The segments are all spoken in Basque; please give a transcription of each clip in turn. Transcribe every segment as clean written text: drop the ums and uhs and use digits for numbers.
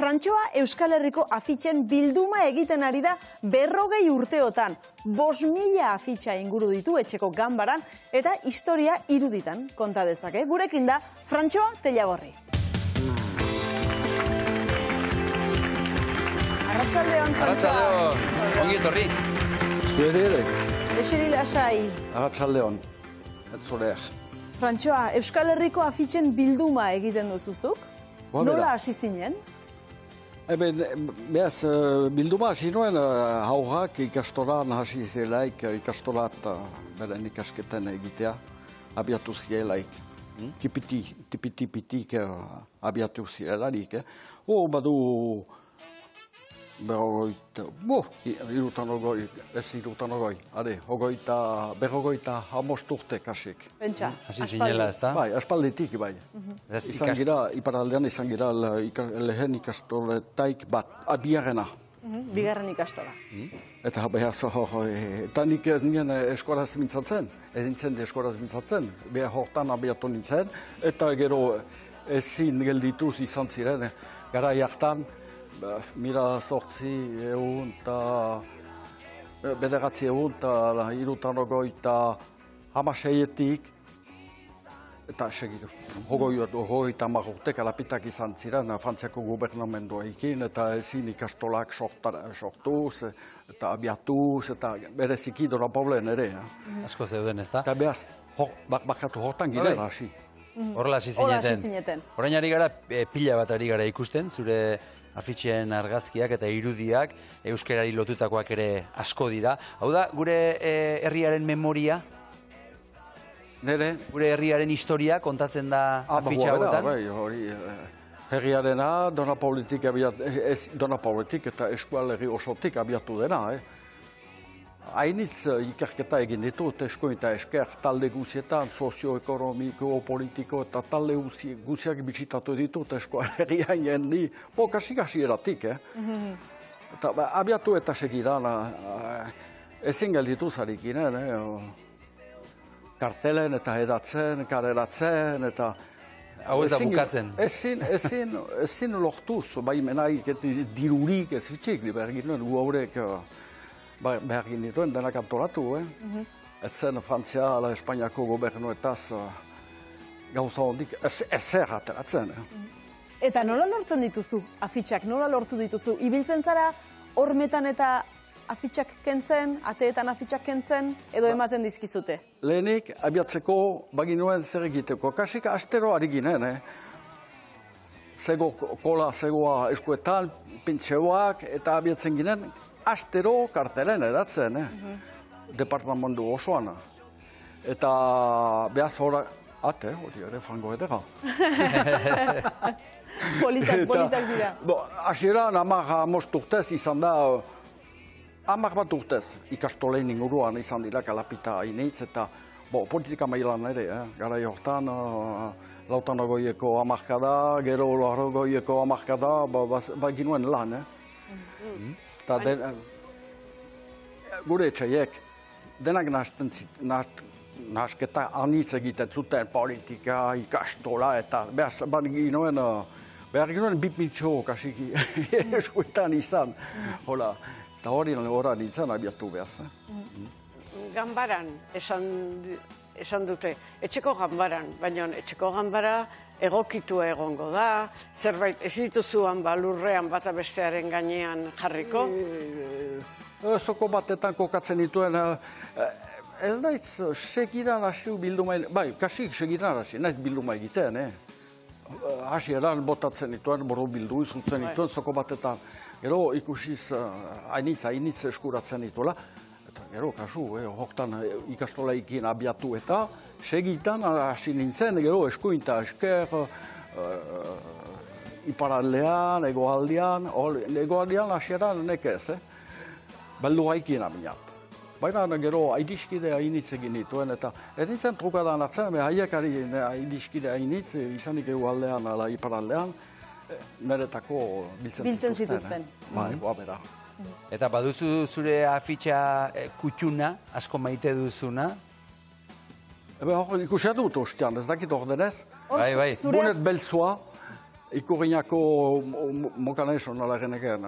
Frantxoa Euskal Herriko afitxen bilduma egiten ari da 40 urteotan. 5.000 afitxa inguru ditu etxeko ganbaran eta historia iruditan konta dezake. Gurekin da Frantxoa Tellagorri. Arratsaldeon, Frantxoa. Arratsaldeon, ongi etorri. Zuere ere. Eseri lasai. Arratsaldeon, etzuleak. Frantxoa, Euskal Herriko afitxen bilduma egiten duzuzuk? Nola hasi zinen? Beaz, bilduma hasi nuen haurrak ikastolan hasi zelaik, ikastolat beren ikasketen egitea, abiatu zirelaik. Tipitik abiatu zirelaik. Badu, berrogoita hamost urte kasik. Pentsa, Hasi zinela, ez da? Bai, aspalditik, bai. Izan gira, iparaldean izan gira lehen ikastoletaik bat, bigarrena. Bigarren ikastola. Eta behaz, eta nik nien eskoraz mintzatzen, ezintzen eskoraz mintzatzen, behar hortan abiatu nintzen, eta gero ezin geldituz izan ziren, gara jartan, mira sortzi egun eta bederatzi egun eta irutan hamaseietik eta segitu. Hogeita hamar urtek alapitak izan ziren Frantziako gubernamendua ekin eta ezin ikastolak sortuz eta abiatuz eta bereziki Dona Paulen ere. Asko zeuden, ez da? Eta behaz, bakatu hortan girela hasi. Horrela hasi zineten. Orain ari gara, pila bat ari gara ikusten, zure afitxen argazkiak eta irudiak, euskerari lotutakoak ere asko dira. Hau da, gure herriaren memoria? Nere? Gure herriaren historia kontatzen da afitxa hauetan? Herriarena, Dona Pauletik eta eskualerri osotik abiatu dena. Hainitz ikerketa egin ditut, eskoin eta esker talde guzietan, sozioekonomiko, politiko eta talde guziak bizitatu ditut eskualerrian jendi, kasi eratik. Eta abiatu eta segidan, ezin gelditu zarikin, kartelen eta edatzen, kareratzen, eta... Hau ez da bukatzen? Ezin lortuz, bai menaik dirurik ez fitxik, behar ginen, haurek... Behar ginituen denak antolatu, Ez zen Frantzia ala Espainiako gobernuetaz gauza hondik ezer ateratzen. Eta nola lortzen dituzu afitxak, nola lortu dituzu? Ibiltzen zara hormetan eta afitxak kentzen, ateetan afitxak kentzen, edo ematen dizkizute? Lehenik, abiatzeko baginuen zer egiteko. Kasik astero ari ginen, kola zegoa eskuetan, pintxeoak, eta abiatzen ginen, astero kartelen edatzen, departamentu osoan. Eta behaz horak, hori ere frango edera. Politak dira. Hasieran, 15 urtez izan da, 10 urtez ikastoleen inguruan izan dira kalapita hainitz, eta politika mailan ere, gara hortan, Lautanogoieko hamarkada, gero Larogoieko hamarkada, ginuen lan, gure etxaiek, denak nahasketa anitz egiten zuten politika, ikastola, eta behar ginoen bipmitxo kasiki eskuetan izan. Eta hori nintzen abiatu behaz. Ganbaran esan dute, etxeko ganbaran, baina etxeko ganbara egokitu egongo da, zerbait ez dituzuan lurrean bata bestearen gainean jarriko? Zoko batetan kokatzen dituen, ez naiz segiran hasi bilduma, kasik segiran hasi, naiz bilduma egiten, Hasieran botatzen dituen, boro bildu izuntzen dituen, zoko batetan. Gero ikusiz hainitz eskuratzen dituela, eta gero kasu, hortan ikastolaikin abiatu eta segitan hasi nintzen, gero eskuinta esker, iparaldean, egoaldean hasieran nekez, beldu haikin aminat. Baina gero aidiskide hainitz egin dituen, eta erintzen trukadan hartzen, haiek aidiskide hainitz, izanik egoaldean ala iparaldean, niretako biltzen zituzten. Bera. Eta baduzu zure afitxa kutxuna, asko maite duzuna? Ikusia dut ostean, ez dakit ordenez. Bai. Bunet beltzua, ikurriñako mokana esan nalarenekean.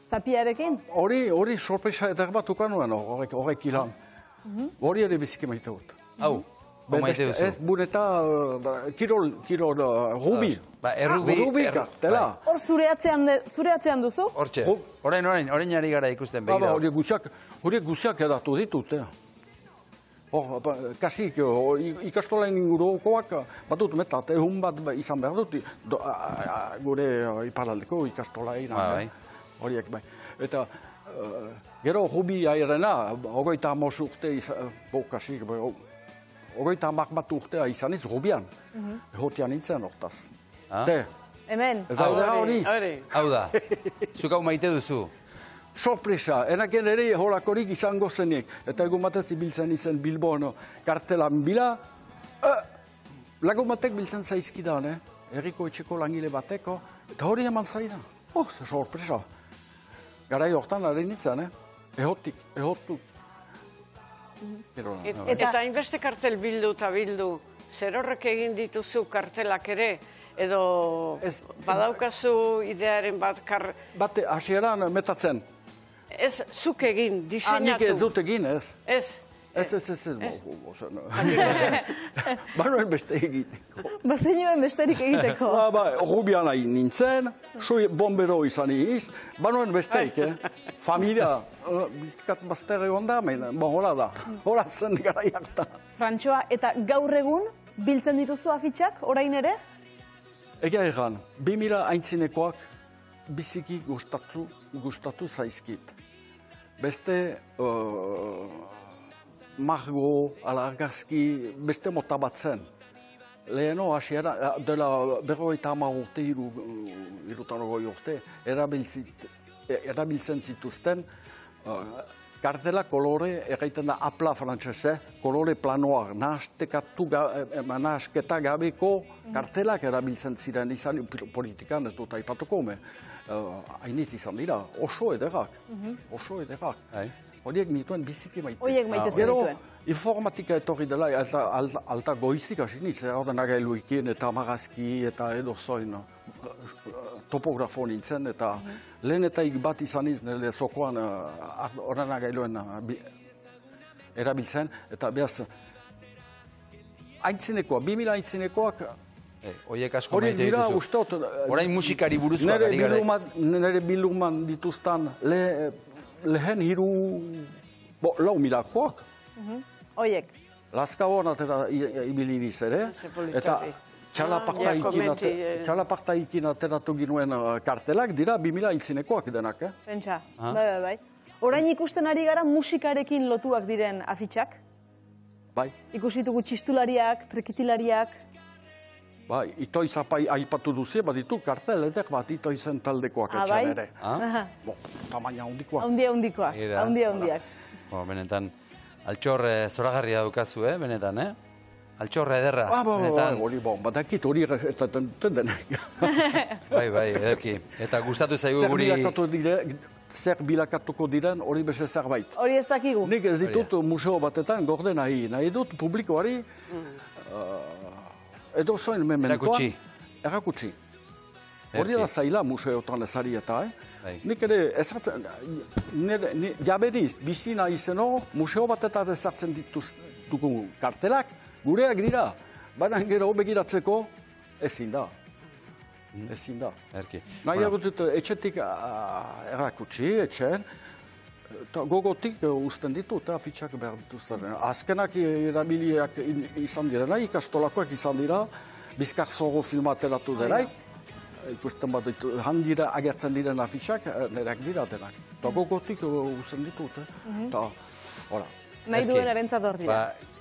Zapiarekin? Hori sorpresa eder bat ukanuen horrek ilan. Hori ere biziki maite dut. Hau, maite duzu. Ez, buneta kirol rubi. Rubi kartela. Hor zure atzean duzu? Hortxe, orain ari gara ikusten begira. Horiek guziak edatu ditut. Kasik, ikastolain ingurukoak batut metat, ehun bat izan behar dut, gure iparaldeko ikastolain. Horiek bai. Eta gero rubi airena, 35 urte kasik, 30 urtea izaniz rubian. Ehotian nintzen hortaz. Hemen. Ez da hori? Hau da, zuk hau maite duzu. Sorpresa, enaken ere horakorik izango zenik. Eta egun batez ibiltzen izen Bilbon kartelan bila, lagun batek biltzen zaizkidan, erriko etxeko langile bateko, eta hori eman zaidan. Ze sorpresa. Garai hortan ari nintzen, ehotuk. Eta hainbeste kartel bildu eta bildu, zer horrek egin dituzu kartelak ere, edo badaukazu idearen bat Bate, hasieran metatzen. Ez, zuk egin, diseinatu. Nik ez dut egin, ez. Ez. Ez. Banuen beste egiteko. Bazenioen besterik egiteko. Rubian nahi nintzen, bombero izan iz, banuen besteik, familia, bizkat bazter egon da, hola da, hola zen gara jarta. Frantxoa, eta gaur egun biltzen dituzu afitxak, orain ere? Egia egan, 2000 aintzinekoak biziki gustatu zaizkit. Beste margo, alargazki, beste mota bat zen. Leheno hasiera, dela 50 urte, irutan urte, erabiltzen zituzten kartela kolore, erraiten da apla frantzese, kolore planoak, nahasketa gabeko kartelak erabiltzen ziren izan politikan, ez dut aipatuko, hainitz izan dira, oso ederrak. Horiek nituen biziki maite. Horiek maite zenituen. Gero, informatika etorri dela, alta goizik hasi niz, ordenagailuekin eta magazki eta edo zoin topografo nintzen, eta lehenetaik bat izan iz, nire zokoan ordenagailuen erabiltzen, eta behaz, aintzinekoak, 2000 aintzinekoak, horiek asko maite dituzu. Orain musikari buruzkoak ari gara. Nire bilduman dituztan lehen hiru lau milakoak. Horiek. Lazkabon atera ibilidiz ere. Eta txalaparta ikin ateratu ginuen kartelak dira 2000 aintzinekoak denak. Pentsa, bai. Orain ikusten ari gara musikarekin lotuak diren afitxak? Bai. Ikusitugu txistulariak, trekitilariak? Bai, itoiz aipatu duzie, bat ditu kartel edek bat itoizen taldekoak etxan ere. Tamaina handikoak. Handiak. Benetan, altxor zoragarria daukazu, benetan, Altxorra ederra, benetan. Hori, badakit hori erretaten denek. Bai, ederki. Eta gustatu zaigu guri... Zer bilakatuko diren hori beste zerbait. Hori ez dakigu. Nik ez ditut museo batetan gorde nahi dut publikoari edo zoin mementoan. Erakutsi. Hori da zaila museotan ezari eta, Nik ere ezartzen, jaberiz, bizina izeno, museo batetan ezartzen ditugu kartelak, gureak dira, baina gero begiratzeko ezin da. Ezin da. Nahi agutut etxetik erakutsi, etxen, gogotik uzten ditu eta afitxak behar dituzten. Azkenak erabiliak izan direna, ikastolakoak izan dira, Bizkar Zorro filmateratu delaik, ikusten bat ditu, handira agertzen diren afitxak, nereak dira denak. Eta gogotik uzten ditut. Nahi duen erentzat hor dira.